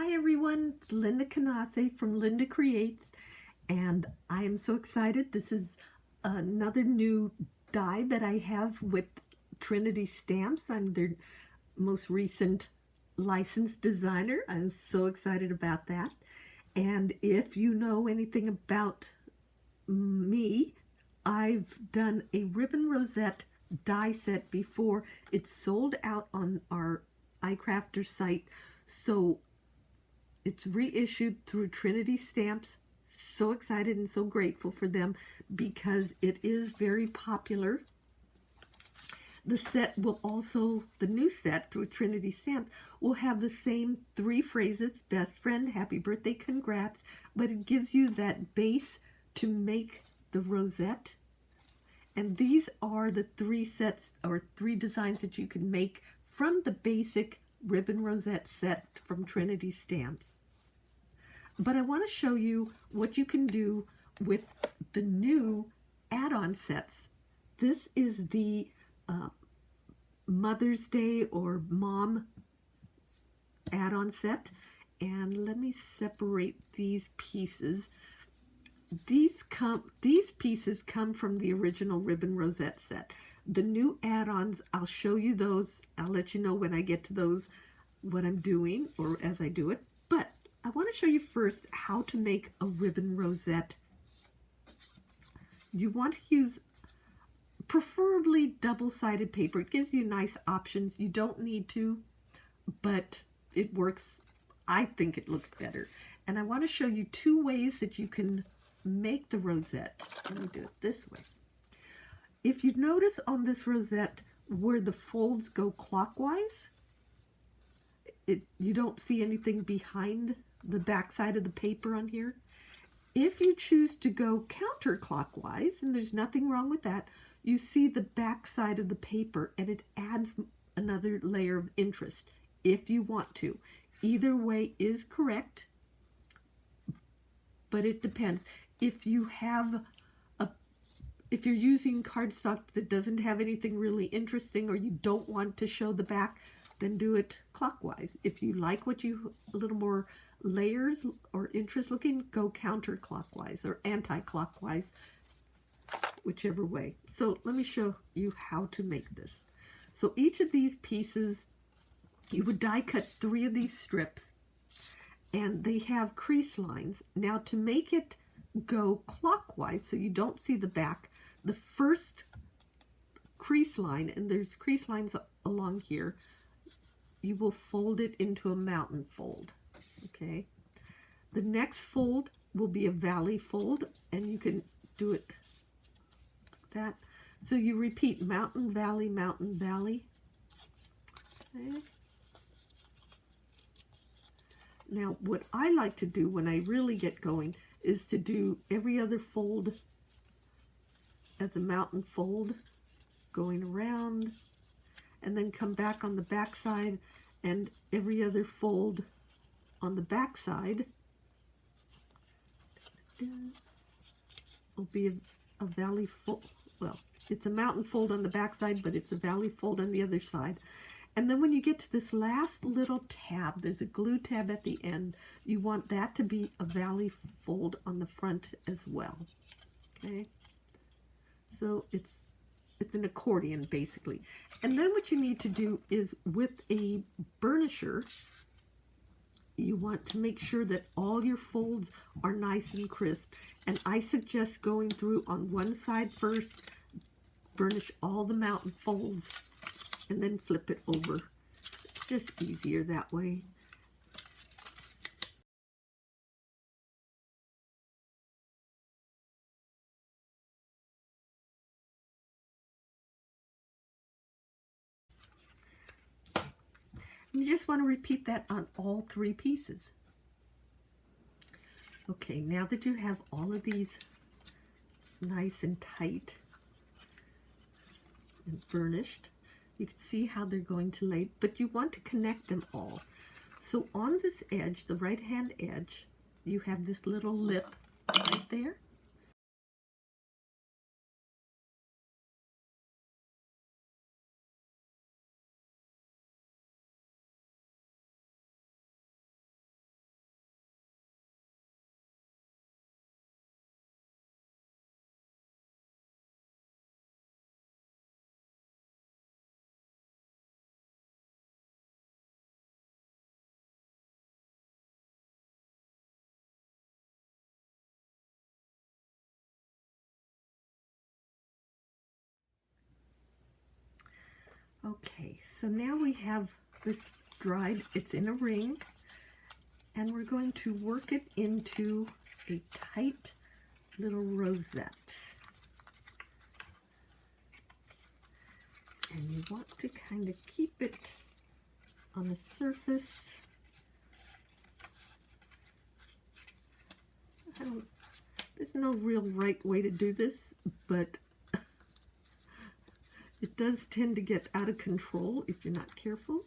Hi everyone, it's Lyndacreates from Lyndacreates, and I am so excited. This is another new die that I have with Trinity Stamps. I'm their most recent licensed designer. I'm so excited about that. And if you know anything about me, I've done a ribbon rosette die set before. It's sold out on our iCrafter site, so it's reissued through Trinity Stamps. So excited and so grateful for them because it is very popular. The set will also, the new set through Trinity Stamps will have the same 3 phrases: best friend, happy birthday, congrats, but it gives you that base to make the rosette. And these are the 3 sets or 3 designs that you can make from the basic ribbon rosette set from Trinity Stamps. But I want to show you what you can do with the new add-on sets. This is the Mother's Day or Mom add-on set. And let me separate these pieces. These pieces come from the original ribbon rosette set. The new add-ons, I'll show you those. I'll let you know when I get to those what I'm doing or as I do it. But I want to show you first how to make a ribbon rosette. You want to use preferably double-sided paper. It gives you nice options. You don't need to, but it works. I think it looks better. And I want to show you 2 ways that you can make the rosette. Let me do it this way. If you notice on this rosette where the folds go clockwise, you don't see anything behind the back side of the paper on here. If you choose to go counterclockwise, and there's nothing wrong with that, you see the back side of the paper, and it adds another layer of interest if you want to. Either way is correct, but it depends. If you have if you're using cardstock that doesn't have anything really interesting, or you don't want to show the back, then do it clockwise. If you like what you a little more layers or interest looking, go counterclockwise or anti-clockwise, whichever way. So let me show you how to make this. So each of these pieces, you would die cut 3 of these strips, and they have crease lines. Now to make it go clockwise so you don't see the back, the first crease line, and there's crease lines along here, you will fold it into a mountain fold. Okay, the next fold will be a valley fold, and you can do it like that. So you repeat mountain, valley, mountain, valley. Okay. Now what I like to do when I really get going is to do every other fold as a mountain fold, going around, and then come back on the back side, and every other fold on the back side will be a valley fold. Well, it's a mountain fold on the back side, but it's a valley fold on the other side. And then when you get to this last little tab, there's a glue tab at the end, you want that to be a valley fold on the front as well. Okay, so it's an accordion basically. And then what you need to do is, with a burnisher, you want to make sure that all your folds are nice and crisp. And I suggest going through on one side first, burnish all the mountain folds, and then flip it over. It's just easier that way. You just want to repeat that on all 3 pieces. Okay, now that you have all of these nice and tight and burnished, you can see how they're going to lay, but you want to connect them all. So on this edge, the right hand edge, you have this little lip right there. Okay, so now we have this dried, it's in a ring, and we're going to work it into a tight little rosette. And you want to kind of keep it on the surface. There's no real right way to do this, but it does tend to get out of control if you're not careful.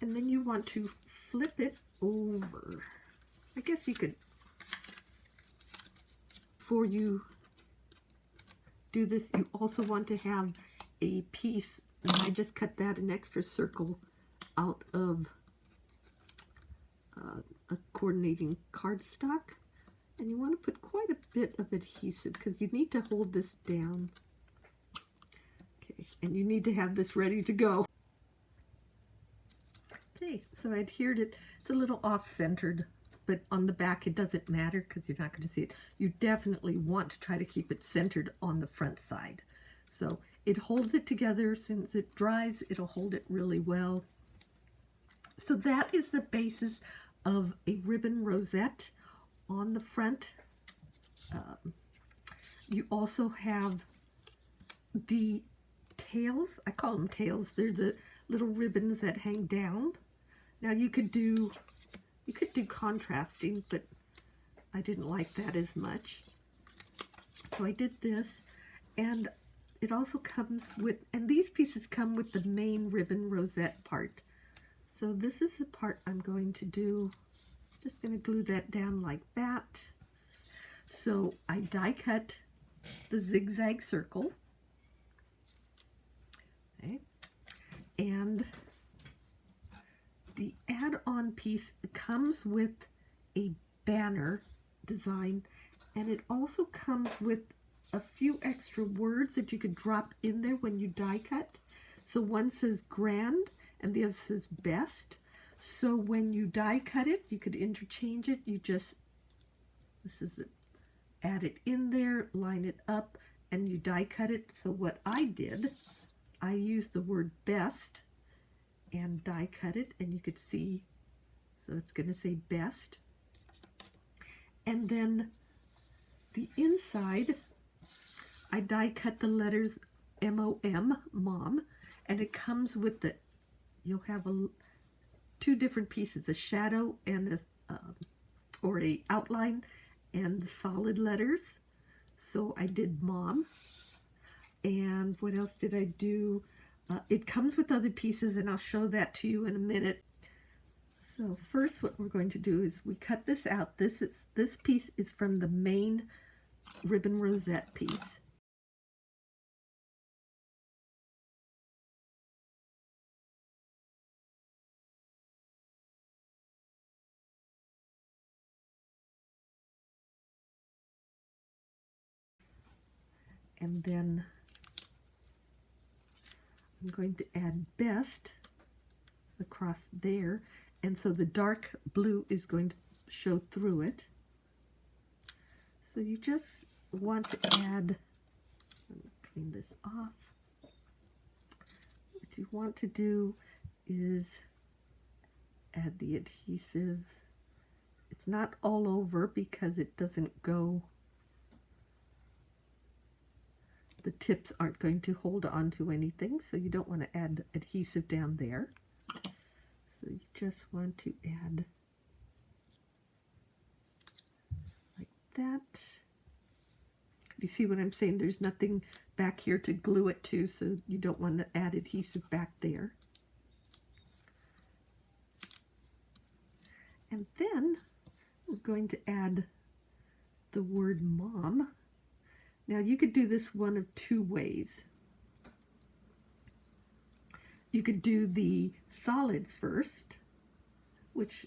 And then you want to flip it over. I guess you could, before you do this, you also want to have a piece, and I just cut that an extra circle out of a coordinating cardstock. And you want to put quite a bit of adhesive because you need to hold this down. Okay, and you need to have this ready to go. Okay, so I adhered it. It's a little off-centered, but on the back it doesn't matter because you're not going to see it. You definitely want to try to keep it centered on the front side. So it holds it together. Since it dries, it'll hold it really well. So that is the basis of a ribbon rosette on the front. You also have the tails. I call them tails. They're the little ribbons that hang down. Now you could do contrasting, but I didn't like that as much. So I did this, and it also comes with, and these pieces come with the main ribbon rosette part. So this is the part I'm going to do. Just going to glue that down like that. So I die cut the zigzag circle. Okay. And the add-on piece comes with a banner design, and it also comes with a few extra words that you could drop in there when you die cut. So one says grand and the other says best. So when you die cut it, you could interchange it. You just, this is it, add it in there, line it up, and you die cut it. So what I did, I used the word best and die cut it, and you could see, so it's going to say best. And then the inside, I die cut the letters M-O-M, mom, and it comes with the, you'll have two different pieces, a shadow and or a outline, and the solid letters. So I did mom. And what else did I do? It comes with other pieces, and I'll show that to you in a minute. So first what we're going to do is we cut this out. This piece is from the main ribbon rosette piece. And then I'm going to add best across there, and so the dark blue is going to show through it. So you just want to add, let me clean this off. What you want to do is add the adhesive. It's not all over because it doesn't go, the tips aren't going to hold on to anything, so you don't want to add adhesive down there. So you just want to add like that. You see what I'm saying? There's nothing back here to glue it to, so you don't want to add adhesive back there. And then I'm going to add the word mom. Now you could do this one of two ways. You could do the solids first, which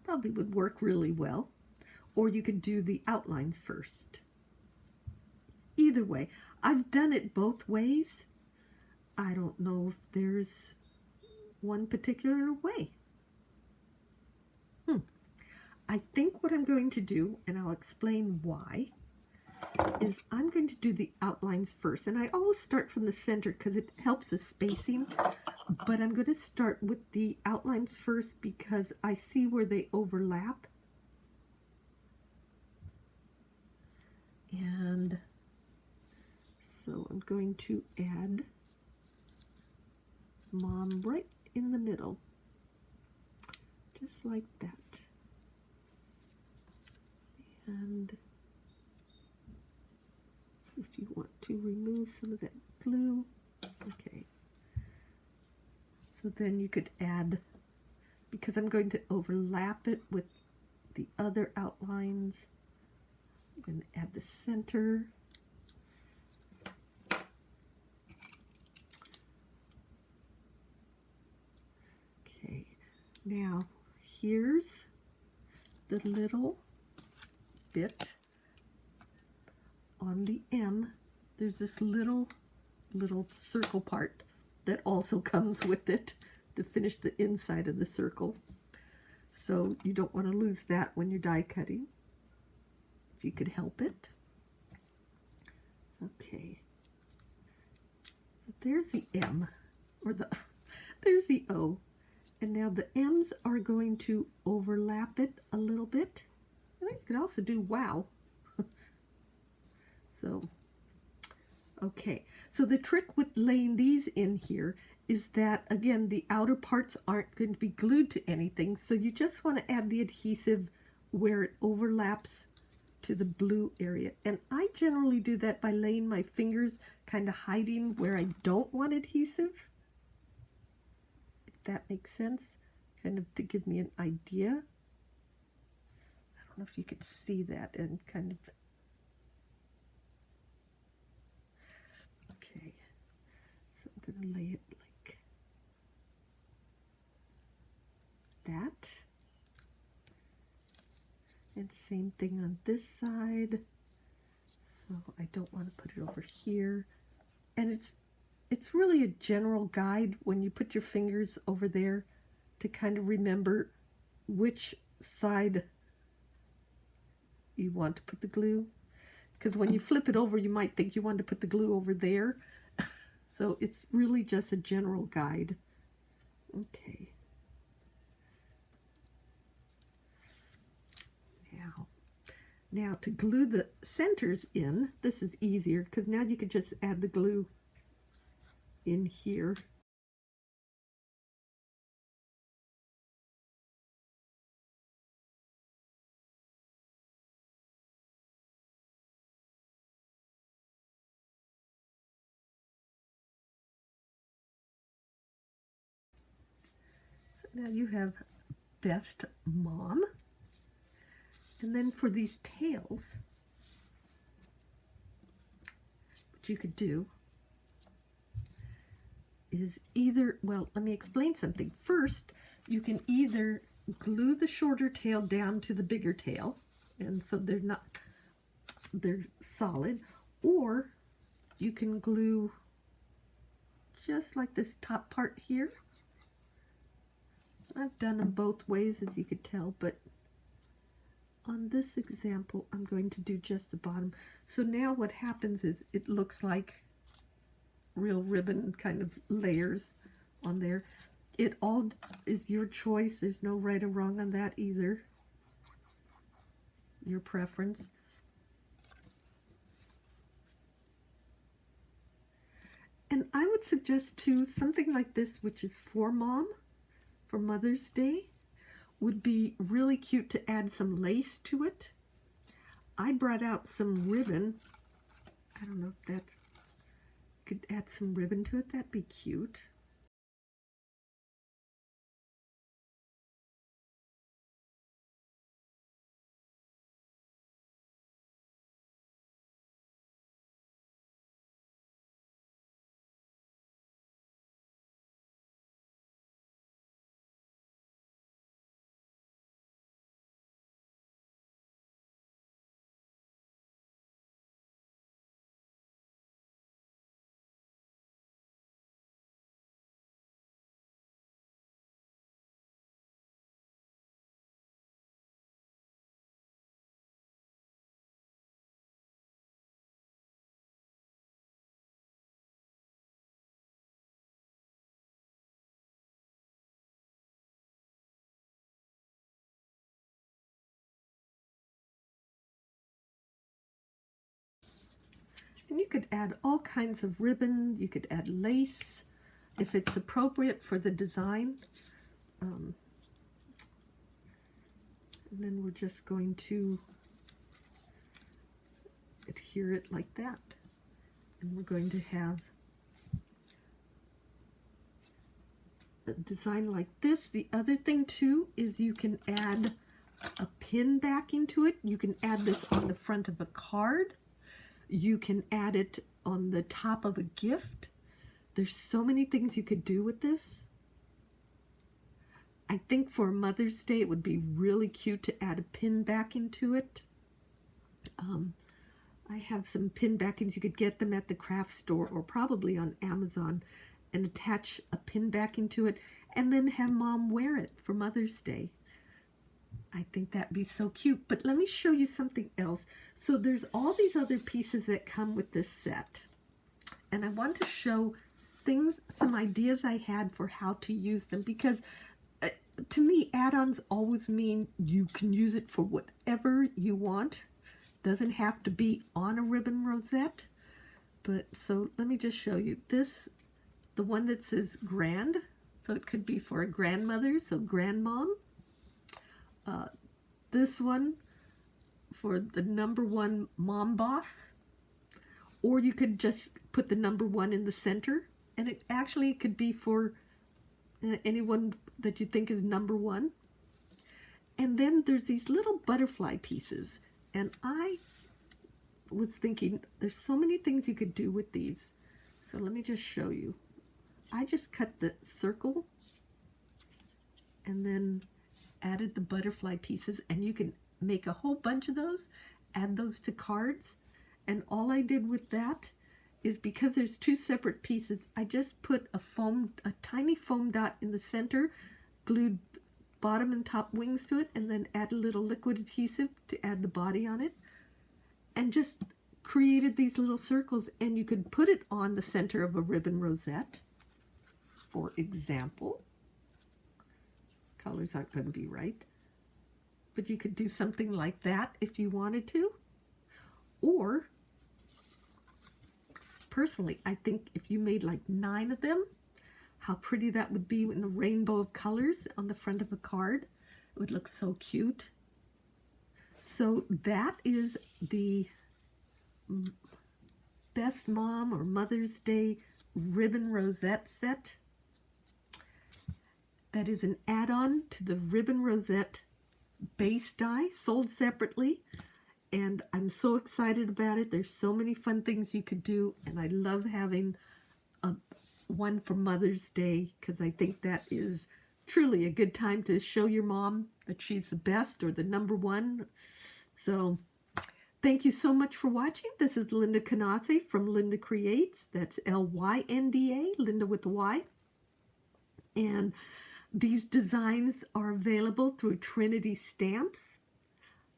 probably would work really well, or you could do the outlines first. Either way, I've done it both ways. I don't know if there's one particular way. I think what I'm going to do, and I'll explain why, is I'm going to do the outlines first. And I always start from the center because it helps the spacing. But I'm going to start with the outlines first because I see where they overlap. And so I'm going to add Mom right in the middle, just like that. And if you want to remove some of that glue, okay. So then you could add, because I'm going to overlap it with the other outlines, I'm going to add the center. Okay, now here's the little bit on the M. There's this little circle part that also comes with it to finish the inside of the circle. So you don't want to lose that when you're die cutting, if you could help it. Okay, so there's the M, or there's the O. And now the M's are going to overlap it a little bit. And you can also do wow. So, okay. So the trick with laying these in here is that, again, the outer parts aren't going to be glued to anything. So you just want to add the adhesive where it overlaps to the blue area. And I generally do that by laying my fingers, kind of hiding where I don't want adhesive. That makes sense, kind of to give me an idea. I don't know if you could see that, and kind of, okay, so I'm going to lay it like that, and same thing on this side. So I don't want to put it over here, and it's really a general guide when you put your fingers over there to kind of remember which side you want to put the glue. Because when you flip it over, you might think you want to put the glue over there. So it's really just a general guide. Okay. Now to glue the centers in, this is easier because now you could just add the glue in here. So now you have Best Mom. And then for these tails, what you could do is either, well, let me explain something. First, you can either glue the shorter tail down to the bigger tail, and so they're solid, or you can glue just like this top part here. I've done them both ways, as you could tell, but on this example, I'm going to do just the bottom. So now what happens is it looks like real ribbon kind of layers on there. It all is your choice. There's no right or wrong on that either. Your preference. And I would suggest too, something like this, which is for Mom, for Mother's Day, would be really cute to add some lace to it. I brought out some ribbon. I don't know if that's, could add some ribbon to it. That'd be cute. And you could add all kinds of ribbon. You could add lace if it's appropriate for the design. And then we're just going to adhere it like that. And we're going to have a design like this. The other thing too is you can add a pin backing to it. You can add this on the front of a card. You can add it on the top of a gift. There's so many things you could do with this. I think for Mother's Day it would be really cute to add a pin backing to it. I have some pin backings. You could get them at the craft store or probably on Amazon and attach a pin backing to it and then have Mom wear it for Mother's Day. I think that'd be so cute. But let me show you something else. So there's all these other pieces that come with this set. And I want to show some ideas I had for how to use them, because to me, add-ons always mean you can use it for whatever you want. Doesn't have to be on a ribbon rosette. But so let me just show you this, the one that says grand. So it could be for a grandmother, so grandmom. This one for the #1 mom boss. Or you could just put the #1 in the center. And it actually could be for anyone that you think is #1. And then there's these little butterfly pieces. And I was thinking there's so many things you could do with these. So let me just show you. I just cut the circle and then added the butterfly pieces, and you can make a whole bunch of those, add those to cards. And all I did with that is, because there's two separate pieces, I just put a tiny foam dot in the center, glued bottom and top wings to it, and then add a little liquid adhesive to add the body on it, and just created these little circles. And you could put it on the center of a ribbon rosette, for example. Colors aren't going to be right, but you could do something like that if you wanted to. Or personally, I think if you made like 9 of them, how pretty that would be in the rainbow of colors on the front of a card. It would look so cute. So that is the Best Mom or Mother's Day ribbon rosette set. That is an add-on to the ribbon rosette base die, sold separately. And I'm so excited about it. There's so many fun things you could do. And I love having one for Mother's Day, because I think that is truly a good time to show your mom that she's the best or the #1. So thank you so much for watching. This is Lyndacreates from Lyndacreates. That's L-Y-N-D-A, Linda with a Y. And these designs are available through Trinity Stamps.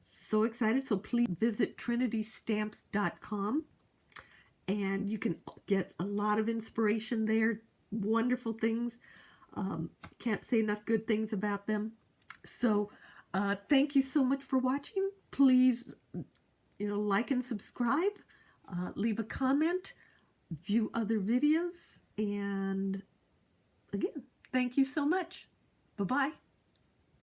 So excited. So please visit trinitystamps.com. And you can get a lot of inspiration there. Wonderful things. Can't say enough good things about them. So thank you so much for watching. Please, like and subscribe. Leave a comment. View other videos. And again, thank you so much. Bye-bye.